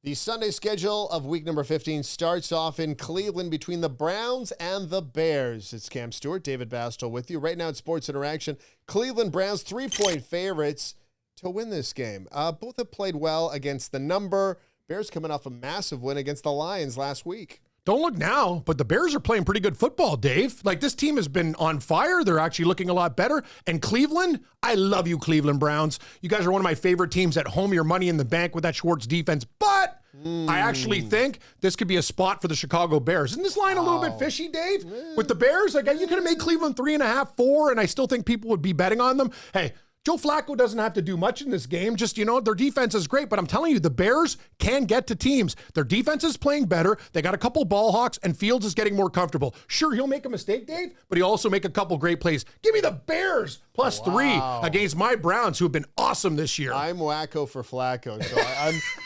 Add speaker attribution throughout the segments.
Speaker 1: The Sunday schedule of week number 15 starts off in Cleveland between the Browns and the Bears. It's Cam Stewart, David Bastl with you. Right now at Sports Interaction, Cleveland Browns 3-point favorites to win this game. Both have played well against the number. Bears coming off a massive win against the Lions last week.
Speaker 2: Don't look now, but the Bears are playing pretty good football, Dave. Like, this team has been on fire. They're actually looking a lot better. And Cleveland, I love you, Cleveland Browns. You guys are one of my favorite teams at home. Your money in the bank with that Schwartz defense. But I actually think this could be a spot for the Chicago Bears. Isn't this line a little bit fishy, Dave? With the Bears, like, you could have made Cleveland 3.5, 4, and I still think people would be betting on them. Hey, Joe Flacco doesn't have to do much in this game. Just, their defense is great. But I'm telling you, the Bears can get to teams. Their defense is playing better. They got a couple ball hawks, and Fields is getting more comfortable. Sure, he'll make a mistake, Dave, but he'll also make a couple great plays. Give me the Bears plus 3 against my Browns, who have been awesome this year.
Speaker 1: I'm wacko for Flacco, so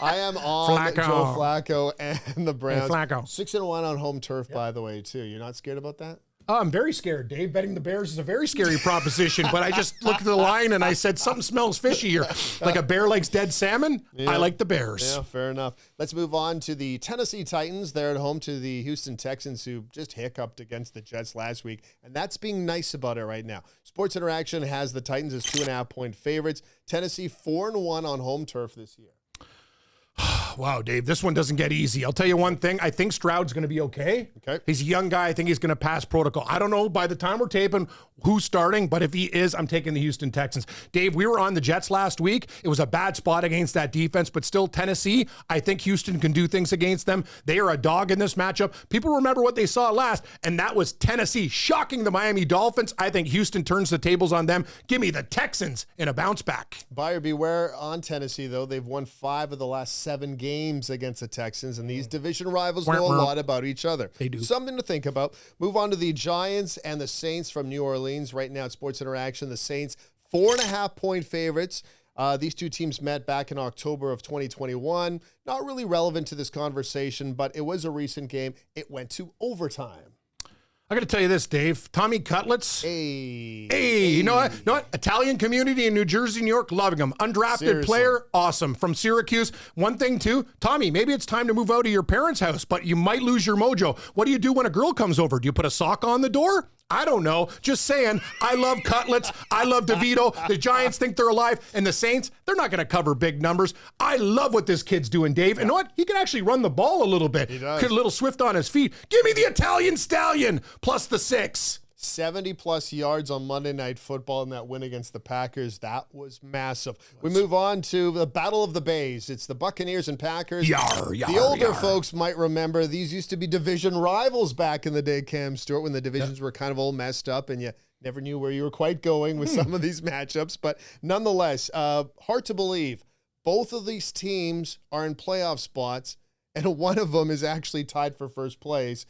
Speaker 1: I am on Joe Flacco and the Browns.
Speaker 2: Hey, Flacco.
Speaker 1: 6-1 on home turf, by the way, too. You're not scared about that?
Speaker 2: I'm very scared, Dave. Betting the Bears is a very scary proposition, but I just looked at the line and I said, something smells fishy here. Like a bear likes dead salmon. Yeah. I like the Bears.
Speaker 1: Yeah, fair enough. Let's move on to the Tennessee Titans. They're at home to the Houston Texans, who just hiccuped against the Jets last week, and that's being nice about it right now. Sports Interaction has the Titans as 2.5-point favorites. Tennessee 4-1 on home turf this year.
Speaker 2: Wow, Dave, this one doesn't get easy. I'll tell you one thing. I think Stroud's going to be okay. He's a young guy. I think he's going to pass protocol. I don't know by the time we're taping who's starting, but if he is, I'm taking the Houston Texans. Dave, we were on the Jets last week. It was a bad spot against that defense, but still Tennessee, I think Houston can do things against them. They are a dog in this matchup. People remember what they saw last, and that was Tennessee shocking the Miami Dolphins. I think Houston turns the tables on them. Give me the Texans in a bounce back.
Speaker 1: Buyer beware on Tennessee, though. They've won 5 of the last 7 games against the Texans, and these division rivals know a lot about each other.
Speaker 2: They do.
Speaker 1: Something to think about. Move on to the Giants and the Saints from New Orleans. Right now at Sports Interaction, the Saints 4.5-point favorites. These two teams met back in October of 2021. Not really relevant to this conversation, but it was a recent game. It went to overtime.
Speaker 2: I got to tell you this, Dave. Tommy Cutlets.
Speaker 1: Hey.
Speaker 2: You know what? Italian community in New Jersey, New York, loving him. Undrafted player, awesome. From Syracuse. One thing, too, Tommy, maybe it's time to move out of your parents' house, but you might lose your mojo. What do you do when a girl comes over? Do you put a sock on the door? I don't know. Just saying, I love Cutlets. I love DeVito. The Giants think they're alive. And the Saints, they're not going to cover big numbers. I love what this kid's doing, Dave. And you know what? He can actually run the ball a little bit.
Speaker 1: He does.
Speaker 2: Get a little swift on his feet. Give me the Italian Stallion plus the 6.
Speaker 1: 70-plus yards on Monday Night Football in that win against the Packers. That was massive. We move on to the Battle of the Bays. It's the Buccaneers and Packers. The older folks might remember these used to be division rivals back in the day, Cam Stewart, when the divisions were kind of all messed up and you never knew where you were quite going with some of these matchups. But nonetheless, hard to believe. Both of these teams are in playoff spots, and one of them is actually tied for first place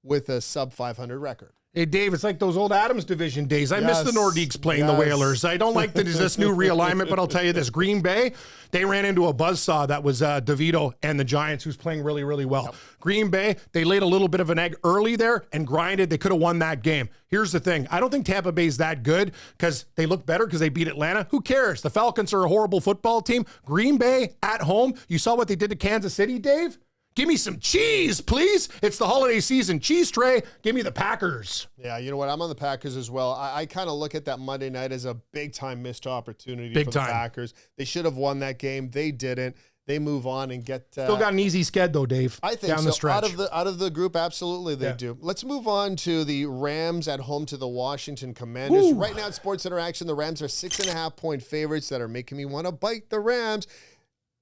Speaker 1: with a sub-500 record.
Speaker 2: Hey, Dave, it's like those old Adams division days. I miss the Nordiques playing the Whalers. I don't like this new realignment, but I'll tell you this. Green Bay, they ran into a buzzsaw that was DeVito and the Giants, who's playing really, really well. Green Bay, they laid a little bit of an egg early there and grinded. They could have won that game. Here's the thing. I don't think Tampa Bay's that good because they look better because they beat Atlanta. Who cares? The Falcons are a horrible football team. Green Bay at home. You saw what they did to Kansas City, Dave? Give me some cheese, please. It's the holiday season. Cheese tray. Give me the Packers.
Speaker 1: Yeah, you know what? I'm on the Packers as well. I kind of look at that Monday night as a big-time missed opportunity for the Packers. They should have won that game. They didn't. They move on and get...
Speaker 2: Still got an easy sked, though, Dave.
Speaker 1: I think
Speaker 2: down
Speaker 1: so.
Speaker 2: The stretch.
Speaker 1: Out of the group, absolutely they do. Let's move on to the Rams at home to the Washington Commanders. Ooh. Right now at Sports Interaction, the Rams are 6.5-point favorites that are making me want to bite the Rams.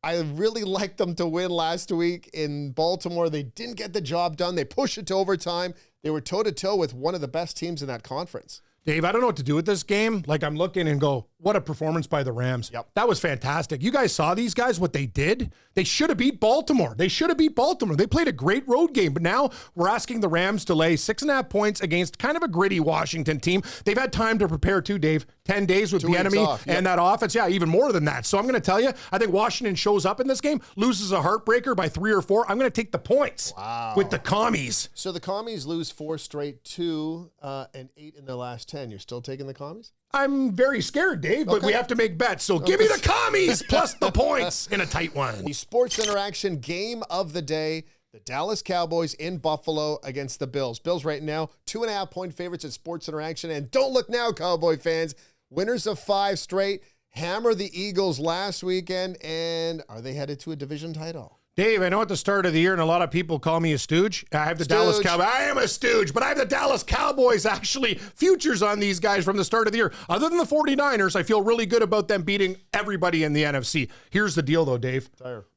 Speaker 1: I really liked them to win last week in Baltimore. They didn't get the job done. They pushed it to overtime. They were toe-to-toe with one of the best teams in that conference.
Speaker 2: Dave, I don't know what to do with this game. Like, I'm looking and go, what a performance by the Rams.
Speaker 1: Yep.
Speaker 2: That was fantastic. You guys saw these guys, what they did? They should have beat Baltimore. They played a great road game, but now we're asking the Rams to lay 6.5 points against kind of a gritty Washington team. They've had time to prepare too, Dave. 10 days with the enemy and that offense. Yeah, even more than that. So I'm going to tell you, I think Washington shows up in this game, loses a heartbreaker by 3 or 4. I'm going to take the points with the Commies.
Speaker 1: So the Commies lose 4 straight, 2 and 8 in their last 10. You're still taking the Commies?
Speaker 2: I'm very scared, Dave, but we have to make bets. So give me the commies plus the points in a tight one.
Speaker 1: The Sports Interaction game of the day. The Dallas Cowboys in Buffalo against the Bills. Bills right now, 2.5-point favorites at Sports Interaction. And don't look now, Cowboy fans. Winners of 5 straight. Hammer the Eagles last weekend. And are they headed to a division title?
Speaker 2: Dave, I know at the start of the year, and a lot of people call me a stooge. I have the Dallas Cowboys. I am a stooge, but I have the Dallas Cowboys actually futures on these guys from the start of the year. Other than the 49ers, I feel really good about them beating everybody in the NFC. Here's the deal, though, Dave.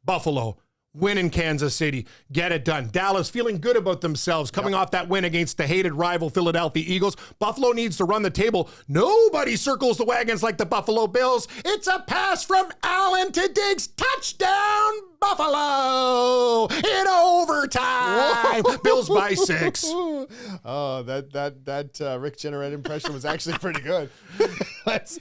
Speaker 2: Buffalo. Win in Kansas City. Get it done. Dallas feeling good about themselves coming off that win against the hated rival Philadelphia Eagles. Buffalo needs to run the table. Nobody circles the wagons like the Buffalo Bills. It's a pass from Allen to Diggs. Touchdown, Buffalo in overtime. Bills by 6.
Speaker 1: Oh, that Rick Jenneret impression was actually pretty good.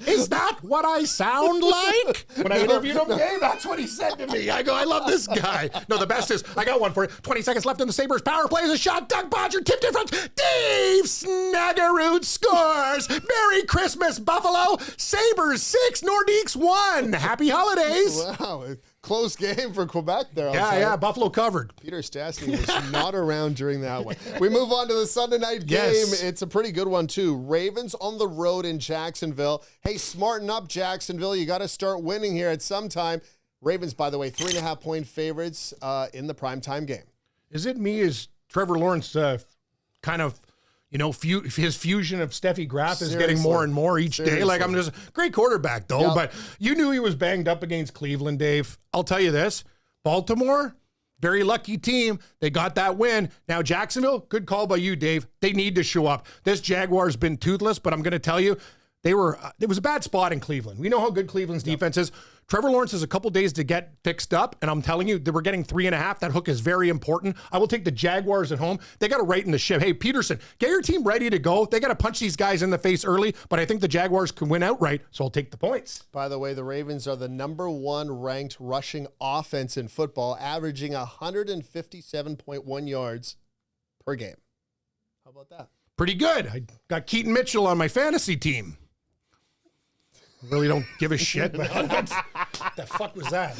Speaker 2: Is that what I sound like? When I interviewed him, hey, that's what he said to me. I go, I love this guy. No, the best is, I got one for you. 20 seconds left in the Sabres power play is a shot. Doug Bodger tipped in front. Dave Snaggerud scores. Merry Christmas, Buffalo. Sabres 6, Nordiques 1. Happy holidays.
Speaker 1: Wow. Close game for Quebec there.
Speaker 2: Yeah, Buffalo covered.
Speaker 1: Peter Stastny was not around during that one. We move on to the Sunday night game.
Speaker 2: Yes.
Speaker 1: It's a pretty good one, too. Ravens on the road in Jacksonville. Hey, smarten up, Jacksonville. You got to start winning here at some time. Ravens, by the way, 3.5-point favorites in the primetime game.
Speaker 2: Is it me? Is Trevor Lawrence kind of, his fusion of Steffi Graf is getting more and more each day? Like, I'm just great quarterback, though. Yep. But you knew he was banged up against Cleveland, Dave. I'll tell you this. Baltimore, very lucky team. They got that win. Now, Jacksonville, good call by you, Dave. They need to show up. This Jaguar's been toothless, but I'm going to tell you, it was a bad spot in Cleveland. We know how good Cleveland's defense is. Trevor Lawrence has a couple days to get fixed up, and I'm telling you, they were getting 3.5. That hook is very important. I will take the Jaguars at home. They got to right in the ship. Hey, Peterson, get your team ready to go. They got to punch these guys in the face early, but I think the Jaguars can win outright, so I'll take the points.
Speaker 1: By the way, the Ravens are the number 1 ranked rushing offense in football, averaging 157.1 yards per game. How about that?
Speaker 2: Pretty good. I got Keaton Mitchell on my fantasy team. Really don't give a shit. What the fuck was that?